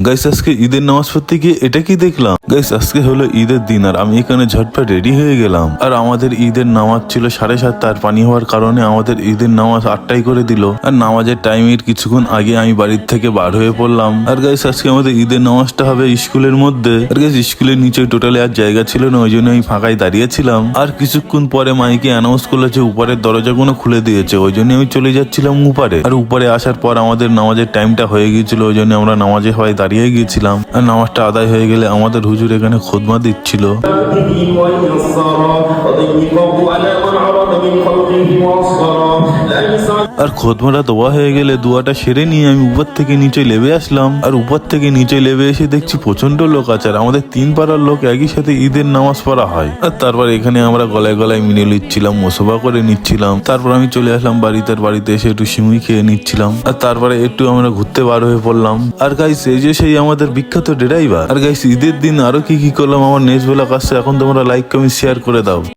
Guys আজকে ঈদের নামাজ পড়তে গিয়ে এটা কি দেখলাম। গাইস আজকে হলো ঈদের দিন আর আমি এখানে ঝটপট রেডি হয়ে গেলাম। আর আমাদের ঈদের নামাজ ছিল 7:30, আর পানি হওয়ার কারণে আমাদের ঈদের নামাজ 8টায় করে দিল। আর নামাজের টাইমের কিছুক্ষণ আগে আমি বাড়ির থেকে বার হয়ে পড়লাম। আর গাইস আজকে আমাদের ঈদের নামাজটা হবে স্কুলের মধ্যে। আর গাইস স্কুলের নিচে টোটালি আর জায়গা ছিল না, ওই জন্য আমি ফাঁকায় দাঁড়িয়েছিলাম। আর কিছুক্ষণ পরে মাইকে অ্যানাউন্স করলো যে উপরের দরজাগুলো খুলে দিয়েছে, ওই জন্য আমি চলে যাচ্ছিলাম উপরে। আর উপরে আসার পর আমাদের নামাজের টাইমটা হয়ে গিয়েছিল, ওই জন্য আমরা নামাজে সবাই দাঁড়িয়ে গিয়েছিলাম। আর নামাজটা আদায় হয়ে গেলে আমাদের হুজুর এখানে খুতবা দিচ্ছিল। আর খুতবাটা দোয়া হয়ে গেলে দোয়াটা সেরে নিয়ে আমি উপর থেকে নিচে নেমে আসলাম। আর উপর থেকে নিচে নেমে এসে দেখছি প্রচন্ড লোক আছে, আর আমাদের 3 পাড়ার লোক একই সাথে ঈদের নামাজ পড়া হয়। আর তারপর এখানে আমরা গলায় গলায় মিলে নিচ্ছিলাম, মোসবা করে নিচ্ছিলাম। তারপর আমি চলে আসলাম বাড়িতে, বাড়িতে এসে একটু সিমুই খেয়ে নিচ্ছিলাম। আর তারপরে একটু আমরা ঘুরতে বার হয়ে পড়লাম। আর গাইস এই যে সেই আমাদের বিখ্যাত ড্রাইভার। আর গাইস ঈদের দিন আরো কি কি করলাম আমার নেক্সট ব্লগ আসছে, এখন তোমরা লাইক কমেন্ট শেয়ার করে দাও।